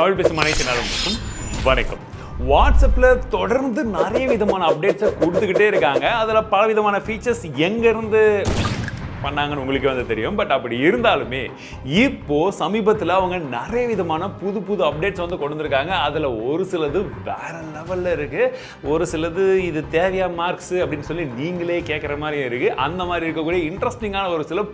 தமிழ் பேசும் அனைத்து நேரமும் வணக்கம். வாட்ஸ்அப்ல தொடர்ந்து நிறைய விதமான அப்டேட்ஸை கொடுத்துக்கிட்டே இருக்காங்க. அதில் பல விதமான ஃபீச்சர்ஸ் எங்கேருந்து பண்ணாங்கன்னு உங்களுக்கே வந்து தெரியும். பட் அப்படி இருந்தாலுமே இப்போ சமீபத்தில் அவங்க நிறைய விதமான புது புது அப்டேட்ஸ் வந்து கொண்டு வந்திருக்காங்க. அதில் ஒரு சிலது வேற லெவலில் இருக்கு, ஒரு சிலது இது தேவையா மார்க்ஸ் அப்படின்னு சொல்லி நீங்களே கேட்குற மாதிரி இருக்கு. அந்த மாதிரி இருக்கக்கூடிய இன்ட்ரெஸ்டிங்கான ஒரு சில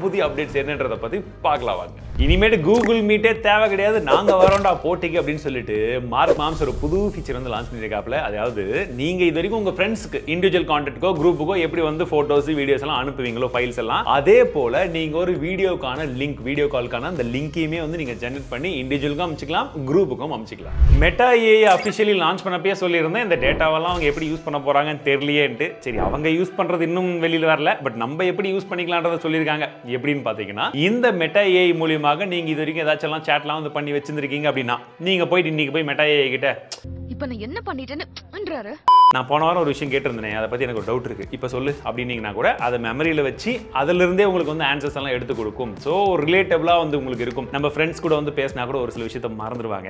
புதிய அப்டேட்ஸ் என்னன்றதை பற்றி பார்க்கலாம் வாங்க. இனிமேட்டு கூகுள் மீட்டே தேவை கிடையாது, நாங்கள் வரோண்டா போட்டிக்கு அப்படின்னு சொல்லிட்டு மார்க் மாம்ஸ் ஒரு புது ஃபீச்சர் வந்து லான்ச் பண்ணியிருக்காப்புல. அதாவது நீங்கள் இது வரைக்கும் உங்கள் ஃப்ரெண்ட்ஸுக்கு இண்டிவிஜுவல் கான்டெக்ட்டுக்கோ குரூப்புக்கோ எப்படி வந்து ஃபோட்டோஸ் வீடியோஸ் எல்லாம் அனுப்புவீங்களோ ஃபைல்ஸ் எல்லாம், அதே போல நீங்க ஒரு வீடியோக்கான லிங்க், வீடியோ கால்க்கான அந்த லிங்கையுமே வந்து நீங்க ஜெனரேட் பண்ணி இண்டிவிஜுவலுக்கும் அமைச்சிக்கலாம், குரூப்புக்கும் அமைச்சிக்கலாம். மெட்டா ஏஐ அஃபிஷியலி லான்ச் பண்ணப்பே சொல்லியிருந்தேன் இந்த டேட்டாவெல்லாம் அவங்க எப்படி யூஸ் பண்ண போறாங்கன்னு தெரியலையேன்ட்டு. சரி, அவங்க யூஸ் பண்றது இன்னும் வெளியில் வரல, பட் நம்ம எப்படி யூஸ் பண்ணிக்கலாம்ன்றத சொல்லியிருக்காங்க. எப்படின்னு பார்த்தீங்கன்னா, இந்த மெட்டா ஏஐ மூலியமாக நீங்க இது வரைக்கும் ஏதாச்சும் சேட்லாம் வந்து பண்ணி வச்சிருக்கீங்க அப்படின்னா, நீங்க போயிட்டு இன்னைக்கு போய் மெட்டா ஏஐ கிட்ட இப்போ நான் என்ன பண்ணிட்டேன்னு நான் போன வாரம் ஒரு விஷயம் கேட்டிருந்தேன், அதை பற்றி எனக்கு ஒரு டவுட் இருக்குது, இப்போ சொல்லு அப்படின்னீங்கன்னா கூட அதை மெமரியில் வச்சு அதிலிருந்தே உங்களுக்கு வந்து ஆன்சர்ஸ் எல்லாம் எடுத்து கொடுக்கும். ஸோ ரிலேட்டபிளாக வந்து உங்களுக்கு இருக்கும். நம்ம ஃப்ரெண்ட்ஸ் கூட வந்து பேசினா கூட ஒரு சில விஷயத்தை மறந்துடுவாங்க.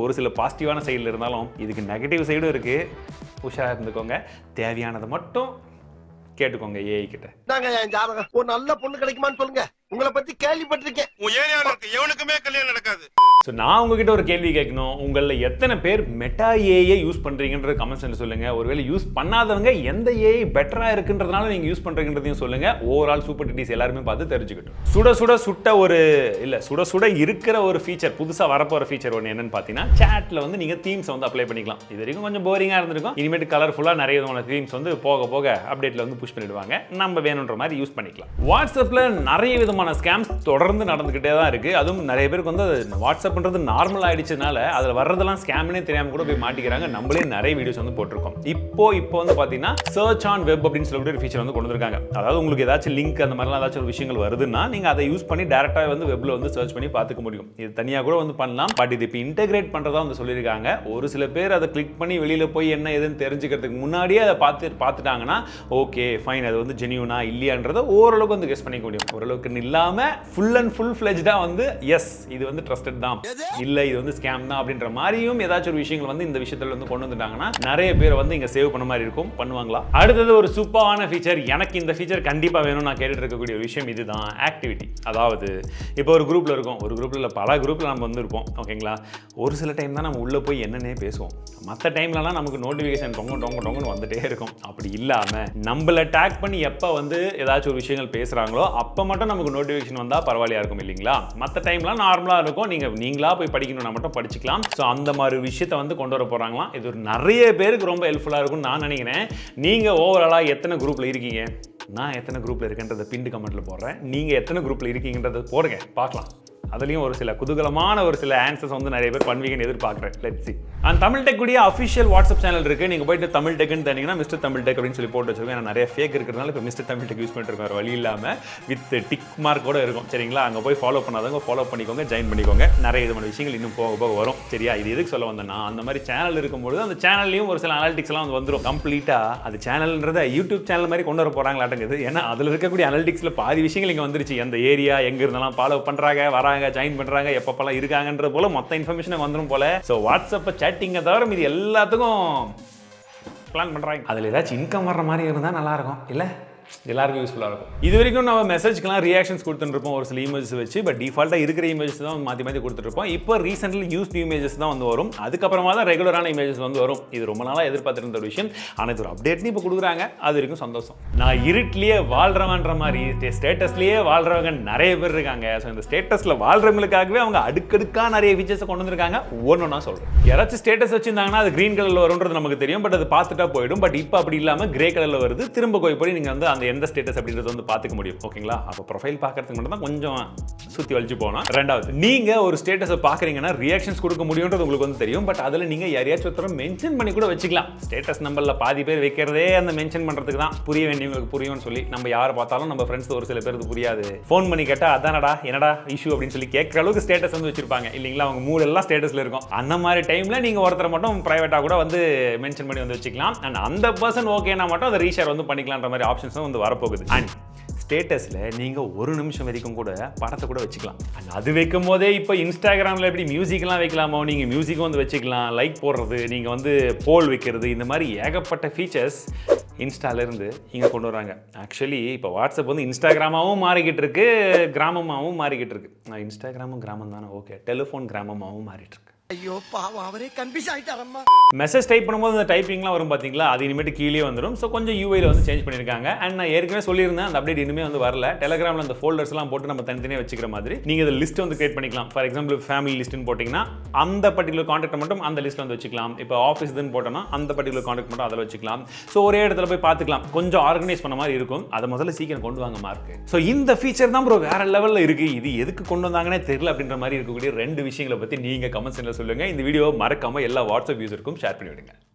ஒரு சில பாசிட்டிவான சைடில் இருந்தாலும் இதுக்கு நெகட்டிவ் சைடும் இருக்குது. உஷாராக இருந்துக்கோங்க, தேவையானதை மட்டும் கேட்டுக்கோங்க ஏஐ கிட்ட. ஒரு நல்ல பொண்ணு கிடைக்குமான்னு சொல்லுங்க, உங்களை பத்தி கேள்விப்பட்டிருக்கேன். எவனுக்குமே கல்யாணம் நடக்காது. ஸோ நான் உங்ககிட்ட ஒரு கேள்வி கேட்கணும், உங்களில் எத்தனை பேர் மெட்டா ஏஐ யூஸ் பண்ணுறீங்கன்ற கமெண்ட்ஸில் சொல்லுங்கள். ஒருவேளை யூஸ் பண்ணாதவங்க எந்த ஏஐ பெட்டராக இருக்குன்றதுனால நீங்கள் யூஸ் பண்ணுறீங்கன்றதையும் சொல்லுங்கள். ஓவரால் சூப்பர் டிடிஸ் எல்லாருமே பார்த்து தெரிஞ்சுக்கிட்டோம். சுட சுட இருக்கிற ஒரு ஃபீச்சர், புதுசாக வரப்போகிற ஃபீச்சர் ஒன்று என்னன்னு பார்த்தீங்கன்னா, சேட்டில் வந்து நீங்கள் தீம்ஸ் வந்து அப்ளை பண்ணிக்கலாம். இது வரைக்கும் கொஞ்சம் போரிங்காக இருந்திருக்கும். இனிமேட்டு கலர்ஃபுல்லாக நிறைய விதமான தீம்ஸ் வந்து போக போக அப்டேட்டில் வந்து புஷ் பண்ணிடுவாங்க. நம்ம வேணுன்ற மாதிரி யூஸ் பண்ணிக்கலாம். வாட்ஸ்அப்பில் நிறைய விதமான ஸ்கேம்ஸ் தொடர்ந்து நடந்துக்கிட்டே தான் இருக்குது. அதுவும் நிறைய பேருக்கு வந்து வாட்ஸ்அப்ன்றது நார்மல் ஆயிடுச்சதுனால அதில் வர்றதெல்லாம் ஸ்கேம்னே தெரியாமல் கூட போய் மாட்டிக்கிறாங்க. நம்மளே நிறைய வீடியோஸ் வந்து போட்டிருக்கோம். இப்போ வந்து பார்த்தீங்கன்னா சர்ச் ஆன் வெப் அப்படின்னு சொல்லிட்டு ஒரு ஃபீச்சர் வந்து கொண்டு வந்திருக்காங்க. அதாவது உங்களுக்கு ஏதாச்சும் லிங்க் அந்த மாதிரிலாம் ஏதாச்சும் ஒரு விஷயங்கள் வருதுன்னா நீங்கள் அதை யூஸ் பண்ணி டேரெக்டாக வந்து வெப்ல வந்து சர்ச் பண்ணி பார்த்துக்க முடியும். இது தனியாக கூட வந்து பண்ணலாம். பட் இது இப்போ இன்டெகிரேட் பண்ணுறதா வந்து சொல்லியிருக்காங்க. ஒரு சில பேர் அதை கிளிக் பண்ணி வெளியில் போய் என்ன எதுன்னு தெரிஞ்சுக்கிறதுக்கு முன்னாடியே அதை பார்த்துட்டாங்கன்னா ஓகே ஃபைன், அது வந்து ஜெனியூனா இல்லையான்றதை ஓரளவுக்கு வந்து கெஸ் பண்ணிக்க முடியும். ஓரளவுக்கு இல்லாமல் ஃபுல் அண்ட் ஃபுல் ஃப்ளெஜ்டாக வந்து எஸ் இது வந்து ட்ரஸ்டட் தான், இல்லை இது வந்து ஸ்கேம் தான் அப்படின்ற மாதிரியும் ஏதாச்சும் ஒரு விஷயங்கள் வந்து இந்த விஷயத்துல வந்து கொண்டு வந்துட்டாங்கன்னா நிறைய பேர் வந்து இங்க சேவ் பண்ண மாதிரி இருக்கும். பண்ணுவாங்களா? அடுத்தது ஒரு சூப்பரான ஃபீச்சர், எனக்கு இந்த ஃபீச்சர் கண்டிப்பா வேணும் நான் கேட்டுட்டு இருக்கக்கூடிய ஒரு விஷயம் இதுதான், ஆக்டிவிட்டி. அதாவது இப்போ ஒரு குரூப்ல இருக்கும், ஒரு குரூப்ல பல குரூப்ல நம்ம வந்து இருப்போம், ஓகேங்களா? ஒரு சில டைம் தான் நம்ம உள்ள போய் என்னன்னே பேசுவோம். மற்ற டைம்லலாம் நமக்கு நோட்டிஃபிகேஷன் டொங்கன்னு வந்துட்டே இருக்கும். அப்படி இல்லாம நம்மள டேக் பண்ணி எப்போ வந்து ஏதாச்சும் ஒரு விஷயங்கள் பேசுறாங்களோ அப்போ மட்டும் நமக்கு நோட்டிஃபிகேஷன் வந்தா பரவாயில்லையா இருக்கும் இல்லைங்களா? மற்ற டைம்லாம் நார்மலா இருக்கும், நீங்களா போய் படிக்கணும்னா மட்டும் படிச்சுக்கலாம். ஸோ அந்த மாதிரி விஷயத்தை வந்து கொண்டு வர போறாங்களாம். இது ஒரு நிறைய பேருக்கு ரொம்ப ஹெல்ப்ஃபுல்லாக இருக்கும்னு நான் நினைக்கிறேன். நீங்க ஓவராலாக எத்தனை குரூப்ல இருக்கீங்க? நான் எத்தனை குரூப்ல இருக்கேன்றதை பின் கமெண்ட்ல போடுறேன். நீங்க எத்தனை குரூப்ல இருக்கீங்கன்றதை போடுங்க, பார்க்கலாம். அதுலேயும் ஒரு சில குதூகலமான ஒரு சில ஆன்சர்ஸ் வந்து நிறைய பேர் பண்ணுவீங்கன்னு எதிர்பார்க்குறேன். Let's see. அந்த தமிழ் டெக் கூடிய அஃபிஷியல் வாட்ஸ்அப் சேனல் இருக்குது. நீங்கள் போயிட்டு தமிழ் டெக்னு தந்தீங்கன்னா மிஸ்டர் தமிழ் டெக் அப்படின்னு சொல்லி போட்டு வச்சிருக்கோம். ஏன்னா நிறைய ஃபேக் இருக்கிறதுனால இப்போ மிஸ்டர் தமிழ் டெக் யூஸ் பண்ணிட்டு இருக்கோம். வழி இல்லாமல் வித் டிக் மார்க் கூட இருக்கும், சரிங்களா? அங்கே போய் ஃபாலோ பண்ணாதவங்க ஃபாலோ பண்ணிக்கோங்க, ஜாயின் பண்ணிக்கோங்க. நிறைய விதமான விஷயங்கள் இன்னும் போக போக வரும், சரியா? இது எதுக்கு சொல்ல வந்தேன்னா, அந்த மாதிரி சேனல் இருக்கும்போது அந்த சேனல்லையும் ஒரு சில அனாலிட்டிக்ஸ் எல்லாம் வந்து வந்துடும். கம்ப்ளீட்டாக அது சேனல்ன்றதை யூடியூப் சேனல் மாதிரி கொண்டு வர போகிறாங்களாட்டங்குது. ஏன்னா அதில் இருக்கக்கூடிய அனாலிட்டிக்ஸில் பாதி விஷயங்கள் இங்கே வந்துருச்சு. அந்த ஏரியா எங்கே இருந்தாலும் ஃபாலோ பண்ணுறாங்க, வராங்க, ஜாயின் பண்ணுறாங்க, எப்பப்பெல்லாம் இருக்காங்கன்ற போல மொத்த இன்ஃபர்மேஷன் வந்துடும் போல. ஸோ வாட்ஸ்அப்பை சேட்டிங்கை தவிர மீது எல்லாத்துக்கும் பிளான் பண்ணுறாங்க. அதில் ஏதாச்சும் இன்கம் வர்ற மாதிரி இருந்தால் நல்லாயிருக்கும், இல்லை? எல்லாருக்கும் யூஸ்ஃபுல்லாக இருக்கும். இது வரைக்கும் நம்ம மெசேஜ்க்கெலாம் ரியாக்ஷன்ஸ் கொடுத்துருப்போம் ஒரு சில இமேஜஸ் வச்சு. பட் டிஃபால்ட்டாக இருக்கிற இமேஜஸ் தான் மாற்றி கொடுத்துருப்போம். இப்போ ரீசென்ட்லி யூஸ்ட் இமேஜஸ் தான் வந்து வரும். அதுக்கப்புறமா தான் ரெகுலரான இமேஜஸ் வந்து வரும். இது ரொம்ப நாளாக எதிர்பார்த்துருந்த ஒரு விஷயம். ஆனால் இது ஒரு அப்டேட்னு இப்போ கொடுக்குறாங்க, அது வரைக்கும் சந்தோஷம். நான் இருட்டிலேயே வாழ்றவன்ற மாதிரி ஸ்டேட்டஸ்லேயே வாழ்றவங்க நிறைய பேர் இருக்காங்க. ஸோ இந்த ஸ்டேட்டஸில் வாழ்றவங்களுக்காகவே அவங்க அடுக்கடுக்காக நிறைய ஃபீச்சர்ஸை கொண்டு வந்திருக்காங்க. ஒவ்வொன்றா சொல்கிறேன். யாராச்சும் ஸ்டேட்டஸ் வச்சிருந்தாங்கன்னா அது கிரீன் கலரில் வரும்ன்றது நமக்கு தெரியும். பட் அது பார்த்துட்டா போயிடும். பட் இப்போ அப்படி இல்லாமல் கிரே கலரில் வருது. திரும்ப போய் நீங்கள் வந்து அந்த எந்த ஸ்டேட்டஸ் அப்படின்றது வந்து பார்த்துக்க முடியும், ஓகேங்களா? அப்போ ப்ரொஃபைல் பார்க்கறதுக்கு மட்டும் தான் கொஞ்சம் சுற்றி வலிச்சு போகணும். ரெண்டாவது, நீங்கள் ஒரு ஸ்டேட்டஸை பார்க்குறீங்கன்னா ரியாக்ஷன்ஸ் கொடுக்க முடியுன்றது உங்களுக்கு வந்து தெரியும். பட் அதில் நீங்கள் யாரையாச்சும் ஒருத்தர மென்ஷன் பண்ணி கூட வச்சுக்கலாம். ஸ்டேட்டஸ் நம்பரில் பாதி பேர் வைக்கிறதே அந்த மென்ஷன் பண்ணுறதுக்கு தான், புரிய வேண்டியவங்களுக்கு புரியும்னு சொல்லி. நம்ம யாரை பார்த்தாலும் நம்ம ஃப்ரெண்ட்ஸ் ஒரு சில பேருக்கு புரியாது. ஃபோன் பண்ணி கேட்டால் அதானடா என்னடா இஷ்யூ அப்படின்னு சொல்லி கேட்குற அளவுக்கு ஸ்டேட்டஸ் வந்து வச்சிருப்பாங்க இல்லைங்களா? அவங்க மூணு எல்லாம் ஸ்டேட்டஸில் இருக்கும். அந்த மாதிரி டைமில் நீங்கள் ஒருத்தரை மட்டும் ப்ரைவேட்டாக கூட வந்து மென்ஷன் பண்ணி வந்து வச்சுக்கலாம். அண்ட் அந்த பர்சன் ஓகேனா மட்டும் அதை ரீஷேர் வந்து பண்ணிக்கலான்ற மாதிரி ஆப்ஷன்ஸும் வந்து வரப்போகுது. அண்ட் ஸ்டேட்டஸில் நீங்கள் ஒரு நிமிஷம் வரைக்கும் கூட படத்தை கூட வச்சுக்கலாம். அண்ட் அது வைக்கும் போதே இப்போ இன்ஸ்டாகிராமில் எப்படி மியூசிக்லாம் வைக்கலாமோ, நீங்கள் மியூசிக்கும் வந்து வச்சுக்கலாம், லைக் போடுறது, நீங்கள் வந்து போல் வைக்கிறது, இந்த மாதிரி ஏகப்பட்ட ஃபீச்சர்ஸ் இன்ஸ்டாலேருந்து இங்கே கொண்டு வராங்க. ஆக்சுவலி இப்போ வாட்ஸ்அப் வந்து இன்ஸ்டாகிராமாவும் மாறிக்கிட்டு இருக்கு, கிராமமாகவும் மாறிக்கிட்டு இருக்கு. இன்ஸ்டாகிராமும் கிராமம் தானே, ஓகே, டெலிஃபோன் கிராமமாகவும் மாறிட்டு இருக்கு. ஐயோ பாவம், அவரே கன்ஃபியூஸ் ஆயிட்டாரம்மா. மெசேஜ் டைப் பண்ணும்போது அந்த டைப்பிங்லாம் வரும் பார்த்தீங்களா, அது இனிமேட்டு கீழே வந்துடும். ஸோ கொஞ்சம் யூஐயில் வந்து சேஞ்ச் பண்ணியிருக்காங்க. அண்ட் நான் ஏற்கனவே சொல்லியிருந்தேன், அந்த அப்டேட் இனிமேல் வந்து வரல. டெலிகிராமில் அந்த ஃபோல்டர்ஸ்லாம் போட்டு நம்ம தனித்தனியாக வச்சுக்கிற மாதிரி நீங்கள் இந்த லிஸ்ட் வந்து கிரியேட் பண்ணிக்கலாம். ஃபார் எக்ஸாம்பிள் ஃபேமிலி லிஸ்ட்னு போட்டிங்கன்னா அந்த பர்டிகுலர் கான்டாக்ட் மட்டும் அந்த லிஸ்ட்டில் வந்து வச்சுக்கலாம். இப்போ ஆஃபீஸ் இதுன்னு போட்டோம்னா அந்த பர்டிகுலர் கான்டாக்ட் மட்டும் அதில் வச்சுக்கலாம். ஸோ ஒரே இடத்துல போய் பார்த்துக்கலாம். கொஞ்சம் ஆர்கனைஸ் பண்ண மாதிரி இருக்கும். அதை முதல்ல சீக்கிரம் கொண்டு வாங்க மார்க். ஸோ இந்த ஃபீச்சர் தான் ப்ரோ வேற லெவலில் இருக்குது. இது எதுக்கு கொண்டு வந்தாங்கன்னே தெரியல அப்படின்ற மாதிரி இருக்கக்கூடிய 2 விஷயங்களை பற்றி நீங்கள் கமெண்ட்ஸில் சொல்லுங்கள். இந்த வீடியோ மறக்காம எல்லா வாட்ஸ்அப் யூசருக்கும் ஷேர் பண்ணி விடுங்க.